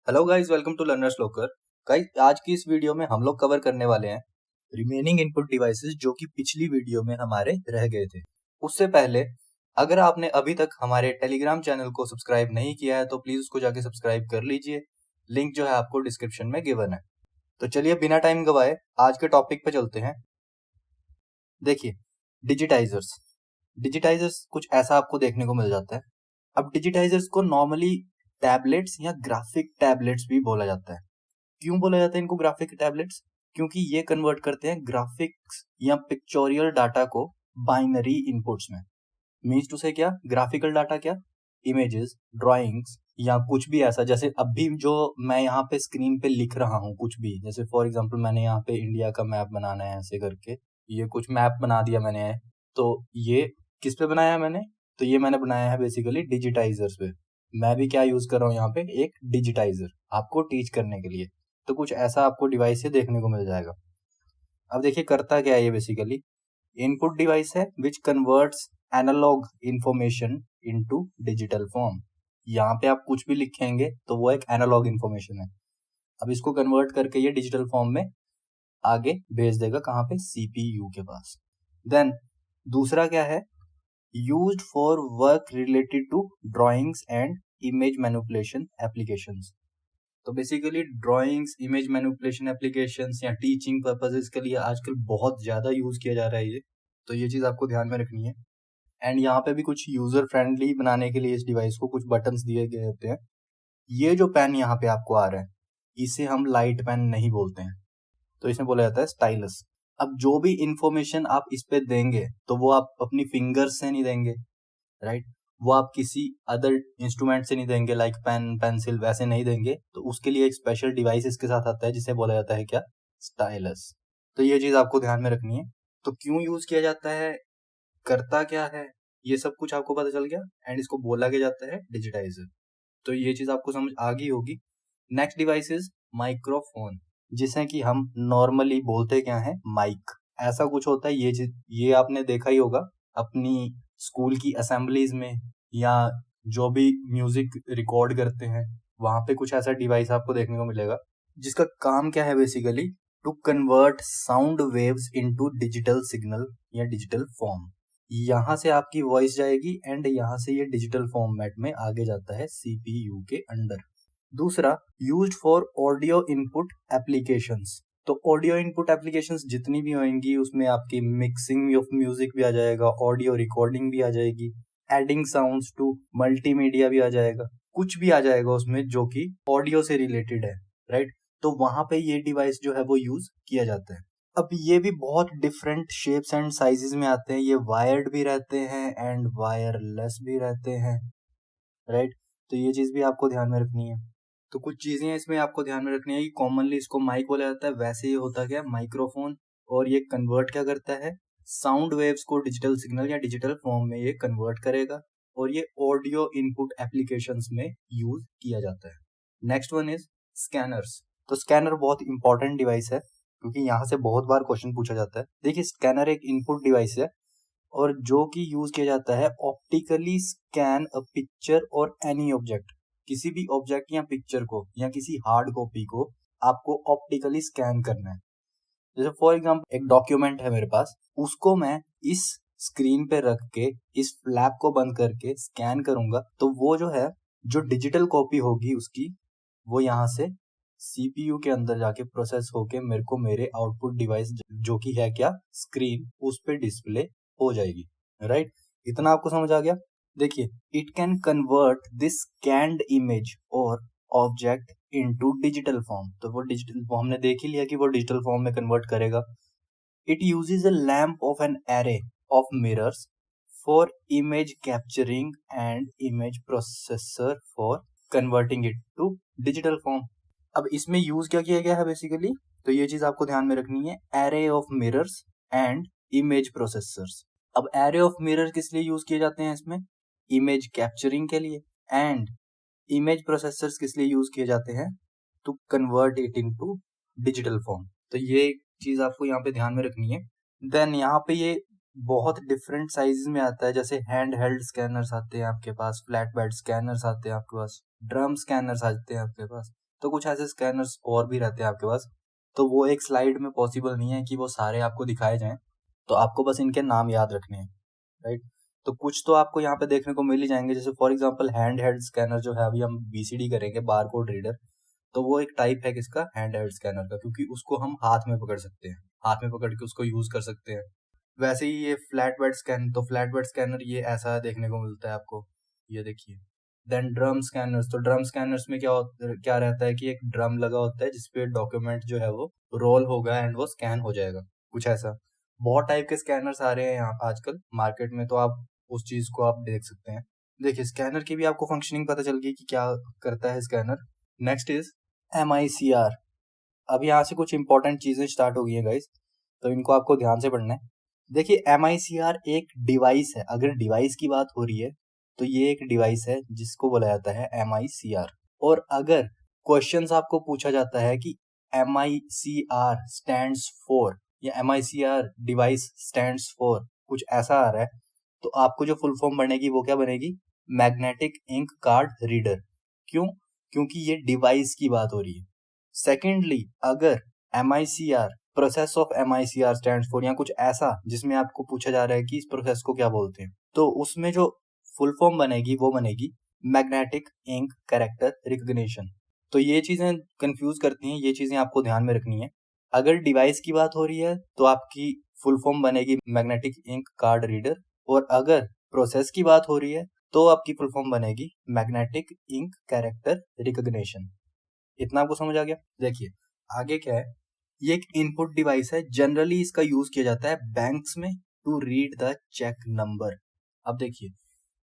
Hello guys, welcome to learners locker. Guys, आज की इस वीडियो में हम लोग कवर करने वाले हैं रिमेनिंग इनपुट डिवाइसेस जो कि पिछली वीडियो में हमारे रह गए थे। उससे पहले अगर आपने अभी तक हमारे टेलीग्राम चैनल को सब्सक्राइब नहीं किया है तो प्लीज उसको जाके सब्सक्राइब कर लीजिए। लिंक जो है आपको डिस्क्रिप्शन में गिवन है। तो चलिए बिना टाइम गवाए आज के टॉपिक पे चलते हैं। देखिए, डिजिटाइजर्स डिजिटाइजर्स कुछ ऐसा आपको देखने को मिल जाता है। अब डिजिटाइजर्स को नॉर्मली टैबलेट्स या ग्राफिक टैबलेट्स भी बोला जाता है। क्यों बोला जाता है इनको ग्राफिक टैबलेट्स? क्योंकि ये कन्वर्ट करते हैं ग्राफिक्स या पिक्चोरियल डाटा को बाइनरी इनपुट्स में। मीन्स टू से क्या, ग्राफिकल डाटा क्या, इमेजेस, ड्राइंग्स या कुछ भी ऐसा। जैसे अभी जो मैं यहाँ पे स्क्रीन पे लिख रहा हूँ कुछ भी, जैसे फॉर एग्जांपल मैंने यहाँ पे इंडिया का मैप बनाना है ऐसे करके, ये कुछ मैप बना दिया मैंने। तो ये किस पे बनाया है मैंने? तो ये मैंने बनाया है बेसिकली डिजिटाइजर्स पे। मैं भी क्या यूज कर रहा हूँ यहाँ पे, एक डिजिटाइजर, आपको टीच करने के लिए। तो कुछ ऐसा आपको डिवाइस से देखने को मिल जाएगा। अब देखिए करता क्या है ये बेसिकली, इनपुट डिवाइस है which converts analog information into digital form. यहाँ पे आप कुछ भी लिखेंगे तो वो एक एनालॉग इंफॉर्मेशन है। अब इसको कन्वर्ट करके ये डिजिटल फॉर्म में आगे भेज देगा, कहाँ पे, सीपीयू के पास। देन दूसरा क्या है, used for work related to drawings and image manipulation applications. तो basically drawings, image manipulation applications या टीचिंग पर्पसेस के लिए आजकल बहुत ज़्यादा यूज़ किया जा रहा है ये। तो ये चीज़ आपको ध्यान में रखनी है। एंड यहाँ पे भी कुछ यूज़र फ्रेंडली बनाने के लिए इस डिवाइस को कुछ बटन्स दिए गए होते हैं। ये जो पेन यहाँ पे आपको आ रहा है, इसे हम लाइट पेन नहीं बोलते हैं, तो इसमें बोला जाता है स्टाइलस। अब जो भी इंफॉर्मेशन आप इस पे देंगे तो वो आप अपनी फिंगर्स से नहीं देंगे, राइट? वो आप किसी अदर इंस्ट्रूमेंट से नहीं देंगे, लाइक पेन, पेंसिल, वैसे नहीं देंगे। तो उसके लिए एक स्पेशल डिवाइस इसके साथ आता है जिसे बोला जाता है क्या, स्टाइलस। तो ये चीज आपको ध्यान में रखनी है। तो क्यों यूज किया जाता है, करता क्या है, ये सब कुछ आपको पता चल गया। एंड इसको बोला क्या जाता है, डिजिटाइजर। तो ये चीज आपको समझ आ गई होगी। नेक्स्ट डिवाइस इज माइक्रोफोन, जिसे कि हम नॉर्मली बोलते क्या है, माइक। ऐसा कुछ होता है, ये आपने देखा ही होगा अपनी स्कूल की असेंबलीज में, या जो भी म्यूजिक रिकॉर्ड करते हैं वहां पे कुछ ऐसा डिवाइस आपको देखने को मिलेगा जिसका काम क्या है basically, to convert sound waves into digital signal या डिजिटल फॉर्म। यहाँ से आपकी वॉइस जाएगी एंड यहाँ से ये डिजिटल फॉर्मेट में आगे जाता है सीपीयू के अंडर। दूसरा, used for audio input applications. तो ऑडियो इनपुट एप्लीकेशंस जितनी भी होंगी उसमें आपकी मिक्सिंग ऑफ म्यूजिक भी आ जाएगा, ऑडियो रिकॉर्डिंग भी आ जाएगी, एडिंग साउंड्स टू मल्टीमीडिया भी आ जाएगा, कुछ भी आ जाएगा उसमें जो कि ऑडियो से रिलेटेड है, राइट? तो वहां पे ये डिवाइस जो है वो यूज किया जाता है। अब ये भी बहुत डिफरेंट शेप्स एंड साइजेस में आते हैं। ये वायर्ड भी रहते हैं एंड वायरलेस भी रहते हैं, राइट? तो ये चीज भी आपको ध्यान में रखनी है। तो कुछ चीजें इसमें आपको ध्यान में रखनी है कि कॉमनली इसको माइक बोला जाता है, वैसे ये होता क्या है, माइक्रोफोन। और ये कन्वर्ट क्या करता है, साउंड वेव्स को डिजिटल सिग्नल या डिजिटल फॉर्म में ये कन्वर्ट करेगा। और ये ऑडियो इनपुट एप्लीकेशंस में यूज किया जाता है। Next one is scanners. तो स्कैनर बहुत इंपॉर्टेंट डिवाइस है क्योंकि यहाँ से बहुत बार क्वेश्चन पूछा जाता है। देखिए, स्कैनर एक इनपुट डिवाइस है और जो कि यूज किया जाता है ऑप्टिकली स्कैन अ पिक्चर और एनी ऑब्जेक्ट। किसी भी ऑब्जेक्ट या पिक्चर को या किसी हार्ड कॉपी को आपको ऑप्टिकली स्कैन करना है। जैसे फॉर एग्जांपल एक डॉक्यूमेंट है मेरे पास, उसको मैं इस स्क्रीन पे रख के इस फ्लैप को बंद करके स्कैन करूंगा तो वो जो है, जो डिजिटल कॉपी होगी उसकी, वो यहाँ से सीपीयू के अंदर जाके प्रोसेस होके मेरे को मेरे आउटपुट डिवाइस जो कि है क्या, स्क्रीन, उस पे डिस्प्ले हो जाएगी, राइट? इतना आपको समझ आ गया। देखिए, it can convert this scanned image और ऑब्जेक्ट इनटू डिजिटल फॉर्म। तो वो डिजिटल फॉर्म हमने देख ही लिया कि वो डिजिटल फॉर्म में कन्वर्ट करेगा। It uses a lamp of an array of mirrors for image capturing and image processor for converting it to digital form. अब इसमें यूज क्या किया गया है बेसिकली, तो ये चीज आपको ध्यान में रखनी है, array of mirrors and image processors. अब एरे ऑफ मिरर किस लिए यूज किए जाते हैं इसमें, इमेज कैप्चरिंग के लिए। एंड इमेज प्रोसेसर्स किस लिए यूज किए जाते हैं, to convert it into digital form. तो ये चीज आपको यहाँ पे ध्यान में रखनी है। देन यहाँ पे ये बहुत डिफरेंट साइजेस में आता है, जैसे हैंड हेल्ड स्कैनर्स आते हैं आपके पास, फ्लैट बेड स्कैनर्स आते हैं आपके पास, ड्रम स्कैनर्स आते हैं आपके पास। तो कुछ ऐसे स्कैनर्स और भी रहते हैं आपके पास, तो वो एक स्लाइड में पॉसिबल नहीं है कि वो सारे आपको दिखाए जाएं, तो आपको बस इनके नाम याद रखने हैं, राइट। तो कुछ तो आपको यहाँ पे देखने को मिल ही जाएंगे, जैसे for example hand held scanner जो है, अभी हम बीसीडी करेंगे, बार कोड रीडर, तो वो एक टाइप है किसका, हैंड हेल्ड स्कैनर का, क्योंकि उसको हम हाथ में पकड़ सकते हैं, हाथ में पकड़ के उसको यूज कर सकते हैं। वैसे ही ये फ्लैट बेड स्कैन, तो फ्लैट बेड स्कैनर ये ऐसा देखने को मिलता है आपको, ये देखिए। देन ड्रम स्कैनर्स, तो ड्रम स्कैनर्स में क्या रहता है कि एक ड्रम लगा होता है जिसपे डॉक्यूमेंट जो है वो रोल होगा एंड वो स्कैन हो जाएगा, कुछ ऐसा। बहुत टाइप के स्कैनर्स आ रहे हैं यहाँ आजकल मार्केट में, तो आप उस चीज को आप देख सकते हैं। देखिए स्कैनर की भी आपको फंक्शनिंग पता चल गई कि क्या करता है स्कैनर। Next is MICR। अब यहाँ से कुछ इंपॉर्टेंट चीजें स्टार्ट हो गई है गाइस, तो इनको आपको ध्यान से पढ़ना है। देखिए MICR एक डिवाइस है, अगर डिवाइस की बात हो रही है तो ये एक डिवाइस है जिसको बोला जाता है MICR। और अगर क्वेश्चंस आपको पूछा जाता है कि MICR स्टैंड्स फॉर, या MICR डिवाइस स्टैंड्स फॉर, कुछ ऐसा आ रहा है, तो आपको जो फुल फॉर्म बनेगी वो क्या बनेगी, मैग्नेटिक इंक कार्ड रीडर। क्यों? क्योंकि ये डिवाइस की बात हो रही है। सेकेंडली, अगर MICR process of MICR stands for, या कुछ ऐसा जिसमें आपको पूछा जा रहा है कि इस प्रोसेस को क्या बोलते हैं, तो उसमें जो फुल फॉर्म बनेगी वो बनेगी मैग्नेटिक इंक कैरेक्टर रिकग्निशन। तो ये चीजें कंफ्यूज करती हैं, ये चीजें आपको ध्यान में रखनी है। अगर डिवाइस की बात हो रही है तो आपकी फुल फॉर्म बनेगी मैग्नेटिक इंक कार्ड रीडर, और अगर प्रोसेस की बात हो रही है तो आपकी फुल फॉर्म बनेगी मैग्नेटिक इंक कैरेक्टर रिकग्निशन। इतना आपको समझ आ गया। देखिए आगे क्या है, ये एक इनपुट डिवाइस है, जनरली इसका यूज किया जाता है बैंक्स में to read the cheque number. अब देखिए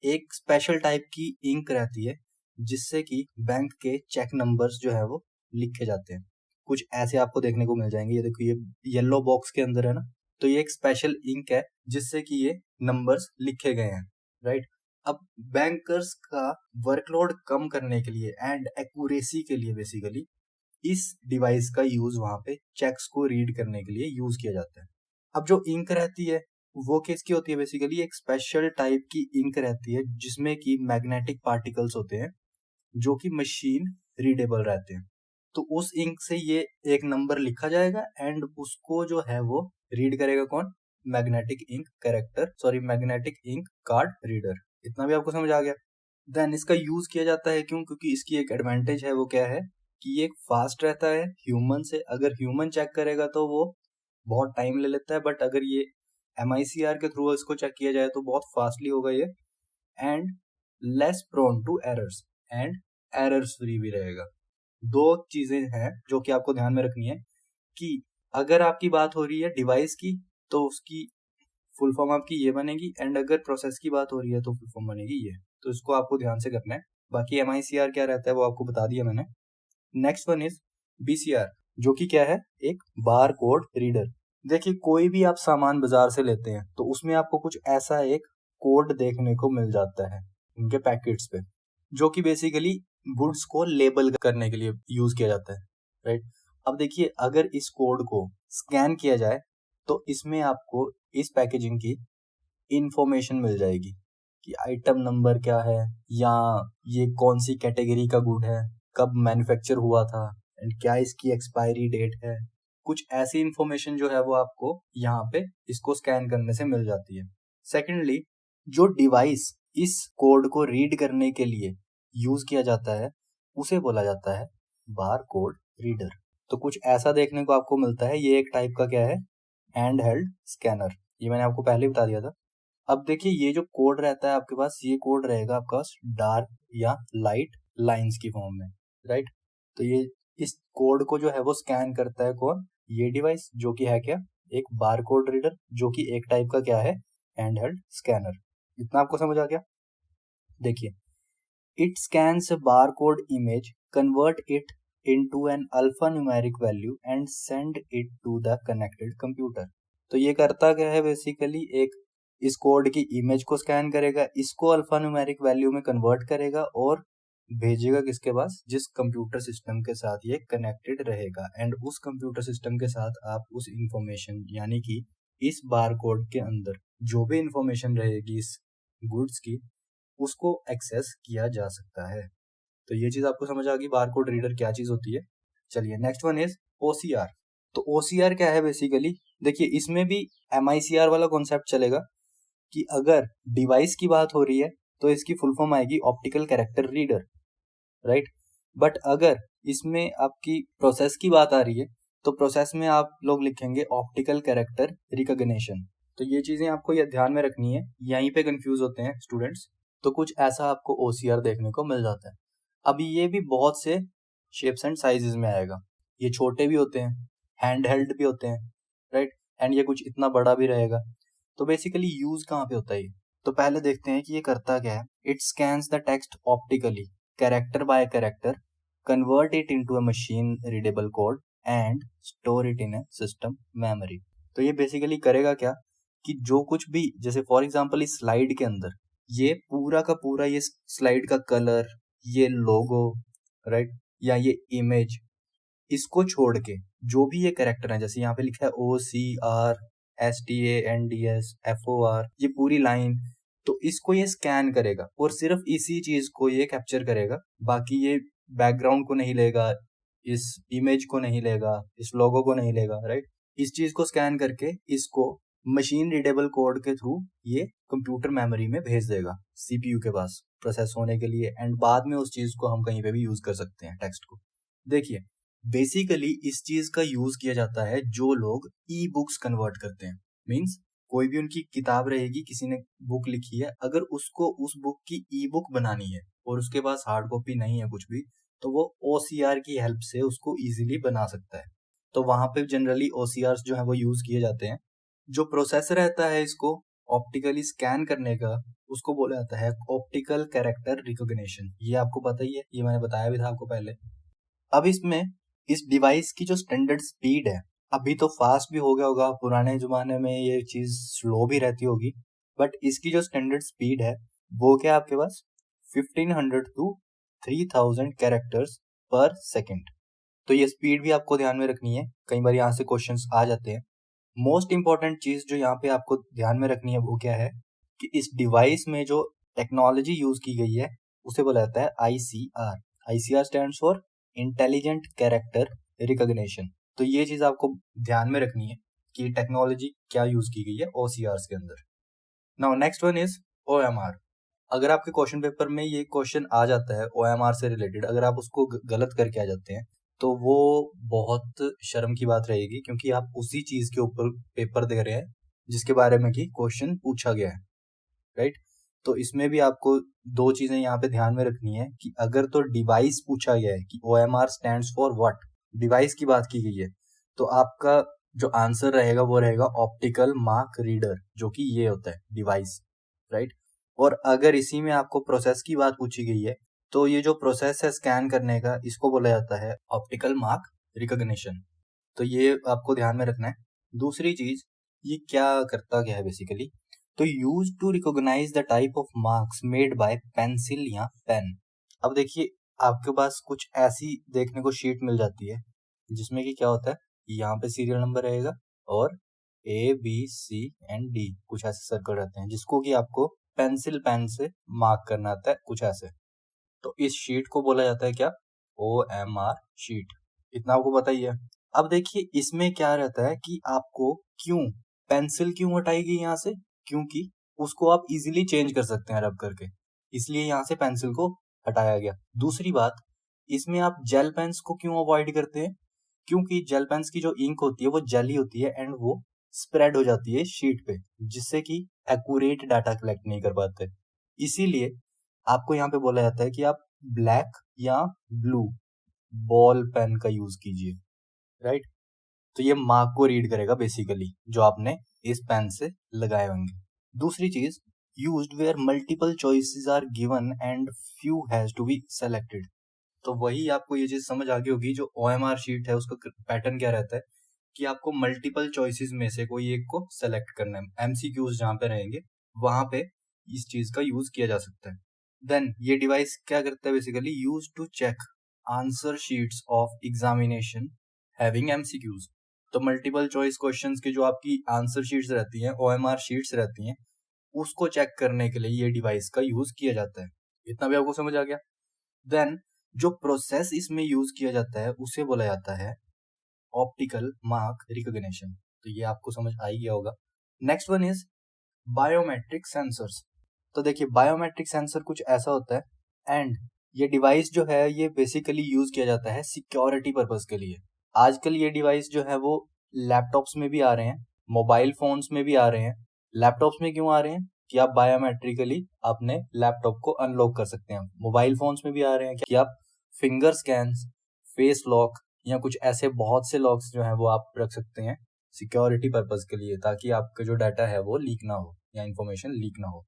एक स्पेशल टाइप की इंक रहती है जिससे कि बैंक के चेक नंबर्स जो है वो लिखे जाते हैं, कुछ ऐसे आपको देखने को मिल जाएंगे। ये देखो ये येलो बॉक्स के अंदर है ना, तो ये एक स्पेशल इंक है जिससे कि ये नंबर्स लिखे गए हैं, राइट। अब बैंकर्स का वर्कलोड कम करने के लिए एंड एक्यूरेसी के लिए बेसिकली इस डिवाइस का यूज वहां पे चेक्स को रीड करने के लिए यूज किया जाता है। अब जो इंक रहती है वो किसकी होती है, बेसिकली एक स्पेशल टाइप की इंक रहती है जिसमें कि मैग्नेटिक पार्टिकल्स होते हैं जो कि मशीन रीडेबल रहते हैं। तो उस इंक से ये एक नंबर लिखा जाएगा एंड उसको जो है वो रीड करेगा कौन, magnetic ink character, sorry magnetic ink card reader. इतना भी आपको समझ आ गया। देन इसका यूज किया जाता है क्यों, क्योंकि इसकी एक एडवांटेज है, वो क्या है कि ये फास्ट रहता है ह्यूमन से। अगर ह्यूमन चेक करेगा तो वो बहुत टाइम ले लेता है, बट अगर ये MICR के थ्रू इसको चेक किया जाए तो बहुत फास्टली होगा ये, and less prone to errors, and errors free भी रहेगा। दो चीजें हैं जो कि आपको ध्यान में रखनी है कि अगर आपकी बात हो रही है डिवाइस की तो उसकी फुल फॉर्म आपकी ये बनेगी, एंड अगर प्रोसेस की बात हो रही है तो फुल फॉर्म बनेगी ये। तो इसको आपको ध्यान से करना है। बाकी MICR क्या रहता है वो आपको बता दिया मैंने। नेक्स्ट वन इज BCR, जो कि क्या है, एक बार कोड रीडर। देखिए कोई भी आप सामान बाजार से लेते हैं तो उसमें आपको कुछ ऐसा एक कोड देखने को मिल जाता है उनके पैकेट्स पे, जो कि बेसिकली गुड्स को लेबल करने के लिए यूज किया जाता है, राइट। अब देखिए अगर इस कोड को स्कैन किया जाए तो इसमें आपको इस पैकेजिंग की इंफॉर्मेशन मिल जाएगी कि आइटम नंबर क्या है, या ये कौन सी कैटेगरी का गुड है, कब मैन्युफैक्चर हुआ था, एंड क्या इसकी एक्सपायरी डेट है। कुछ ऐसी इंफॉर्मेशन जो है वो आपको यहाँ पे इसको स्कैन करने से मिल जाती है। सेकेंडली, जो डिवाइस इस कोड को रीड करने के लिए यूज किया जाता है उसे बोला जाता है बार कोड रीडर। तो कुछ ऐसा देखने को आपको मिलता है, ये एक टाइप का क्या है, हैंड हेल्ड स्कैनर। ये मैंने आपको पहले ही बता दिया था। अब देखिए ये जो कोड रहता है आपके पास, ये कोड रहेगा आपके पास डार्क या लाइट लाइंस की फॉर्म में, राइट। तो ये इस कोड को जो है वो स्कैन करता है कौन, ये डिवाइस, जो कि है क्या, एक बार कोड रीडर, जो कि एक टाइप का क्या है, हैंड हेल्ड स्कैनर। इतना आपको समझ आ गया। देखिए it scans a barcode image, convert it into an alphanumeric value and send it to the connected computer। तो ये करता क्या है, बेसिकली एक इस कोड की इमेज को स्कैन करेगा, इसको अल्फान्यूमेरिक वैल्यू में कन्वर्ट करेगा और भेजेगा किसके पास, जिस कंप्यूटर सिस्टम के साथ ये कनेक्टेड रहेगा, एंड उस कंप्यूटर सिस्टम के साथ आप उस इंफॉर्मेशन, यानी कि इस बारकोड के अंदर जो भी इंफॉर्मेशन रहेगी इस गुड्स की, उसको एक्सेस किया जा सकता है। तो ये चीज आपको समझ आ गई बार कोड रीडर क्या चीज होती है। चलिए नेक्स्ट वन इज OCR। तो OCR क्या है बेसिकली, देखिए इसमें भी MICR वाला कॉन्सेप्ट चलेगा कि अगर डिवाइस की बात हो रही है तो इसकी फुल फॉर्म आएगी optical character reader, right. But अगर इसमें आपकी प्रोसेस की बात आ रही है तो प्रोसेस में आप लोग लिखेंगे ऑप्टिकल कैरेक्टर रिकॉग्निशन। तो ये चीजें आपको ये ध्यान में रखनी है, यहीं पे कंफ्यूज होते हैं स्टूडेंट्स। तो कुछ ऐसा आपको OCR देखने को मिल जाता है। अभी ये भी बहुत से शेप्स एंड साइजेस में आएगा, ये छोटे भी होते हैं, हैंड हेल्ड भी होते हैं, राइट, एंड ये कुछ इतना बड़ा भी रहेगा। तो बेसिकली यूज कहाँ पे होता है ये, तो पहले देखते हैं कि ये करता क्या है। It scans the text optically character bye character, convert it into a machine readable code and store it in a system memory. तो ये बेसिकली करेगा क्या कि जो कुछ भी, जैसे फॉर एग्जांपल इस स्लाइड के अंदर ये पूरा का पूरा ये स्लाइड का कलर, ये लोगो, राइट, या ये इमेज, इसको छोड़ के जो भी ये कैरेक्टर है, जैसे यहाँ पे लिखा है OCR STANDS FOR, ये पूरी लाइन, तो इसको ये स्कैन करेगा और सिर्फ इसी चीज को ये कैप्चर करेगा। बाकी ये बैकग्राउंड को नहीं लेगा, इस इमेज को नहीं लेगा, इस लोगो को नहीं लेगा, राइट। इस चीज को स्कैन करके इसको मशीन रीडेबल कोड के थ्रू ये कंप्यूटर मेमोरी में भेज देगा CPU के पास प्रोसेस होने के लिए, एंड बाद में उस चीज को हम कहीं पे भी यूज कर सकते हैं टेक्स्ट को। देखिए बेसिकली इस चीज का यूज किया जाता है जो लोग ई बुक्स कन्वर्ट करते हैं। मींस कोई भी उनकी किताब रहेगी, किसी ने बुक लिखी है, अगर उसको उस बुक की ई बुक बनानी है और उसके पास हार्ड कॉपी नहीं है कुछ भी, तो वो OCR की हेल्प से उसको इजीली बना सकता है। तो वहां पे जनरली OCRs जो है वो यूज किए जाते हैं। जो प्रोसेस रहता है इसको ऑप्टिकली स्कैन करने का, उसको बोला जाता है ऑप्टिकल कैरेक्टर रिकॉग्निशन। ये आपको पता ही है, ये मैंने बताया भी था आपको पहले। अब इसमें इस डिवाइस की जो स्टैंडर्ड स्पीड है, अभी तो फास्ट भी हो गया होगा, पुराने जमाने में ये चीज स्लो भी रहती होगी, बट इसकी जो स्टैंडर्ड स्पीड है वो क्या है आपके पास 1500 to 3000 कैरेक्टर्स पर सेकेंड। तो ये स्पीड भी आपको ध्यान में रखनी है, कई बार यहाँ से क्वेश्चंस आ जाते हैं। मोस्ट इंपॉर्टेंट चीज जो यहाँ पे आपको ध्यान में रखनी है वो क्या है कि इस डिवाइस में जो टेक्नोलॉजी यूज की गई है उसे बोला जाता है ICR। ICR stands for intelligent character recognition. तो ये चीज आपको ध्यान में रखनी है कि टेक्नोलॉजी क्या यूज की गई है OCRs के अंदर। Now next one is OMR। अगर आपके क्वेश्चन पेपर में ये क्वेश्चन आ जाता है OMR से रिलेटेड, अगर आप उसको गलत करके आ जाते हैं तो वो बहुत शर्म की बात रहेगी, क्योंकि आप उसी चीज के ऊपर पेपर दे रहे हैं जिसके बारे में कि क्वेश्चन पूछा गया है, राइट। तो इसमें भी आपको दो चीजें यहाँ पे ध्यान में रखनी है कि अगर तो डिवाइस पूछा गया है कि OMR stands for what, device की बात की गई है, तो आपका जो आंसर रहेगा वो रहेगा ऑप्टिकल मार्क रीडर, जो कि ये होता है डिवाइस, राइट। और अगर इसी में आपको प्रोसेस की बात पूछी गई है तो ये जो प्रोसेस है स्कैन करने का, इसको बोला जाता है ऑप्टिकल मार्क रिकॉग्निशन। तो ये आपको ध्यान में रखना है। दूसरी चीज, ये क्या करता क्या है बेसिकली, तो use to recognise the type of marks made by pencil या पेन। अब देखिए आपके पास कुछ ऐसी देखने को शीट मिल जाती है जिसमें कि क्या होता है, यहाँ पे सीरियल नंबर रहेगा और ABCD कुछ ऐसे सर्कल रहते हैं जिसको कि आपको पेंसिल पेन से मार्क करना आता है कुछ ऐसे। तो इस शीट को बोला जाता है क्या, OMR शीट। इतना आपको पता ही है। अब देखिए इसमें क्या रहता है कि आपको क्यों पेंसिल क्यों हटाई गई यहाँ से, क्योंकि उसको आप इजीली चेंज कर सकते हैं रब करके, इसलिए यहाँ से पेंसिल को हटाया गया। दूसरी बात, इसमें आप जेल पेन्स को क्यों अवॉइड करते हैं, क्योंकि जेल पेन्स की जो इंक होती है वो जेली होती है एंड वो स्प्रेड हो जाती है शीट पे, जिससे कि एक्यूरेट डाटा कलेक्ट नहीं कर पाते। इसीलिए आपको यहाँ पे बोला जाता है कि आप ब्लैक या ब्लू बॉल पेन का यूज कीजिए, राइट। तो ये मार्क को रीड करेगा बेसिकली जो आपने इस पेन से लगाए होंगे। दूसरी चीज, used where multiple choices are given and few has to be selected. तो वही आपको ये चीज समझ आ गई होगी, जो OMR शीट है उसका पैटर्न क्या रहता है कि आपको मल्टीपल चॉइसेस में से कोई एक को सेलेक्ट करना है। MCQs जहाँ पे रहेंगे वहां पे इस चीज का यूज किया जा सकता है। देन ये डिवाइस क्या करता है basically, use to check answer sheets of examination having MCQs। तो मल्टीपल चॉइस क्वेश्चंस की जो आपकी आंसर शीट्स रहती हैं, OMR शीट्स रहती हैं, उसको चेक करने के लिए ये डिवाइस का यूज किया जाता है। इतना भी आपको समझ आ गया। देन जो प्रोसेस इसमें यूज किया जाता है उसे बोला जाता है ऑप्टिकल मार्क रिकॉग्निशन। तो ये आपको समझ आ ही गया होगा। Next one is biometric sensors. तो देखिए बायोमेट्रिक सेंसर कुछ ऐसा होता है एंड ये डिवाइस जो है ये बेसिकली यूज किया जाता है सिक्योरिटी पर्पस के लिए। आजकल ये डिवाइस जो है वो लैपटॉप्स में भी आ रहे हैं, मोबाइल फोन्स में भी आ रहे हैं। लैपटॉप्स में क्यों आ रहे हैं कि आप बायोमेट्रिकली अपने लैपटॉप को अनलॉक कर सकते हैं। मोबाइल फोन्स में भी आ रहे हैं कि आप फिंगर स्कैन्स, फेस लॉक या कुछ ऐसे बहुत से लॉक्स जो है वो आप रख सकते हैं सिक्योरिटी पर्पस के लिए, ताकि आपका जो डाटा है वो लीक ना हो या इंफॉर्मेशन लीक ना हो,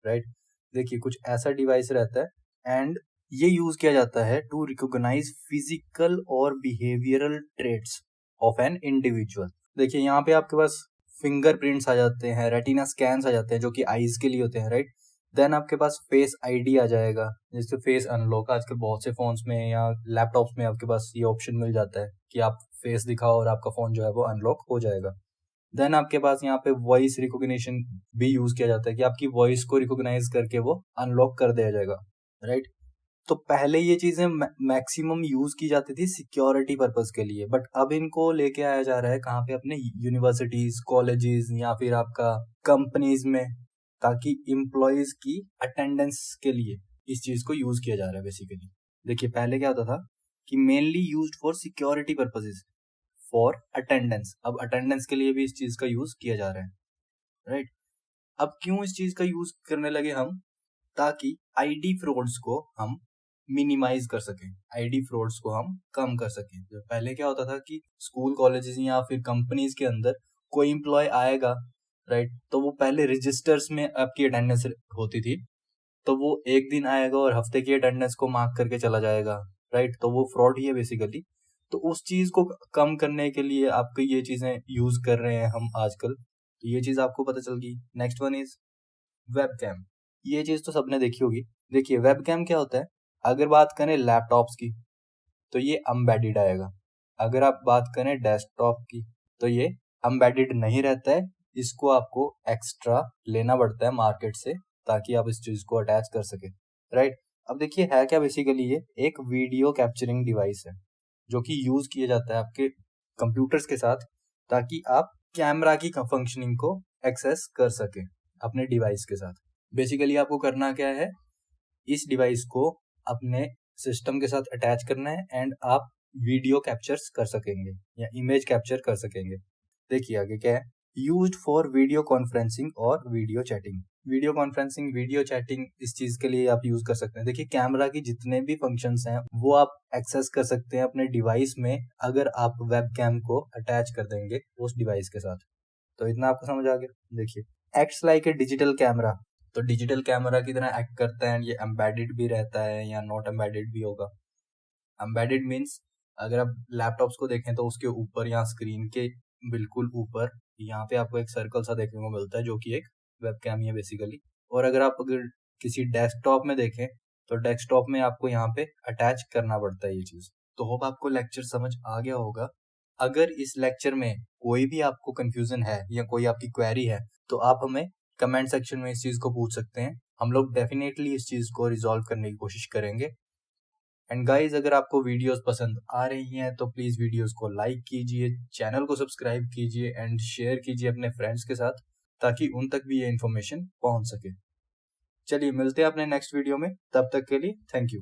राइट। देखिए कुछ ऐसा डिवाइस रहता है एंड ये यूज किया जाता है टू रिकॉग्नाइज फिजिकल और behavioural traits of an individual. देखिए यहाँ पे आपके पास फिंगरप्रिंट्स आ जाते हैं, रेटिना स्कैन्स आ जाते हैं जो कि आईज के लिए होते हैं, राइट। देन आपके पास फेस आईडी आ जाएगा, जैसे फेस अनलॉक आजकल बहुत से फोन्स में या लैपटॉप्स में आपके पास ये ऑप्शन मिल जाता है कि आप फेस दिखाओ और आपका फोन जो है वो अनलॉक हो जाएगा। देन आपके पास यहाँ पे वॉइस रिकॉग्निशन भी यूज किया जाता है कि आपकी वॉइस को रिकॉग्नाइज करके वो अनलॉक कर दिया जाएगा, राइट। तो पहले ये चीजें मैक्सिमम यूज की जाती थी सिक्योरिटी पर्पस के लिए, बट अब इनको लेके आया जा रहा है कहाँ पे, अपने यूनिवर्सिटीज, कॉलेजेस या फिर आपका कंपनीज में, ताकि एम्प्लॉयज की अटेंडेंस के लिए इस चीज को यूज किया जा रहा है बेसिकली। देखिए पहले क्या होता था कि mainly used for security purposes for attendance, अब अटेंडेंस के लिए भी इस चीज का यूज किया जा रहा है, राइट। अब क्यों इस चीज का यूज करने लगे हम, ताकि आईडी फ्रॉड्स को हम मिनिमाइज कर सकें, आईडी फ्रॉड्स को हम कम कर सकें। तो पहले क्या होता था कि स्कूल, कॉलेजेस या फिर कंपनीज के अंदर कोई एम्प्लॉय आएगा, राइट, तो वो पहले रजिस्टर्स में आपकी अटेंडेंस होती थी, तो वो एक दिन आएगा और हफ्ते की अटेंडेंस को मार्क करके चला जाएगा, राइट। तो वो फ्रॉड ही है बेसिकली। तो उस चीज को कम करने के लिए आपको ये चीजें यूज कर रहे हैं हम आजकल। तो ये चीज आपको पता चल गई। Next one is webcam. ये चीज तो सबने देखी होगी। देखिए वेबकैम क्या होता है, अगर बात करें लैपटॉप्स की तो ये एम्बेडेड आएगा, अगर आप बात करें डेस्कटॉप की तो ये एम्बेडेड नहीं रहता है, इसको आपको एक्स्ट्रा लेना पड़ता है मार्केट से ताकि आप इस चीज को अटैच कर सके, राइट। अब देखिए है क्या, बेसिकली ये एक वीडियो कैप्चरिंग डिवाइस है जो कि यूज किया जाता है आपके कंप्यूटर्स के साथ, ताकि आप कैमरा की फंक्शनिंग को एक्सेस कर सके अपने डिवाइस के साथ। बेसिकली आपको करना क्या है, इस डिवाइस को अपने सिस्टम के साथ अटैच करना है एंड आप वीडियो कैप्चर्स कर सकेंगे या इमेज कैप्चर कर सकेंगे। देखिए आगे क्या है, यूज्ड फॉर वीडियो कॉन्फ्रेंसिंग और video chatting. Video conferencing, video chatting, इस चीज के लिए आप यूज कर सकते हैं। देखिए कैमरा की जितने भी फंक्शंस हैं वो आप एक्सेस कर सकते हैं अपने डिवाइस में, अगर आप वेबकैम को अटैच कर देंगे उस डिवाइस के साथ। तो इतना आपको समझ आ गया। देखिए acts like a digital camera, तो डिजिटल कैमरा की तरह एक्ट करता है, ये एम्बेडेड भी रहता है या नॉट एम्बेडेड भी होगा। एम्बेडेड मीन्स अगर आप लैपटॉप्स को देखें तो उसके ऊपर या स्क्रीन के बिल्कुल ऊपर यहाँ पे आपको एक सर्कल सा देखने को मिलता है जो कि एक वेबकैम ही है बेसिकली। और अगर किसी डेस्कटॉप में देखें तो डेस्कटॉप में आपको यहाँ पे अटैच करना पड़ता है ये चीज। तो होप आपको लेक्चर समझ आ गया होगा। अगर इस लेक्चर में कोई भी आपको कंफ्यूजन है या कोई आपकी क्वेरी है तो आप हमें कमेंट सेक्शन में इस चीज को पूछ सकते हैं, हम लोग डेफिनेटली इस चीज को रिजॉल्व करने की कोशिश करेंगे। एंड गाइज अगर आपको वीडियोस पसंद आ रही हैं तो प्लीज वीडियोस को लाइक कीजिए, चैनल को सब्सक्राइब कीजिए एंड शेयर कीजिए अपने फ्रेंड्स के साथ, ताकि उन तक भी ये इन्फॉर्मेशन पहुंच सके। चलिए मिलते हैं अपने नेक्स्ट वीडियो में, तब तक के लिए थैंक यू।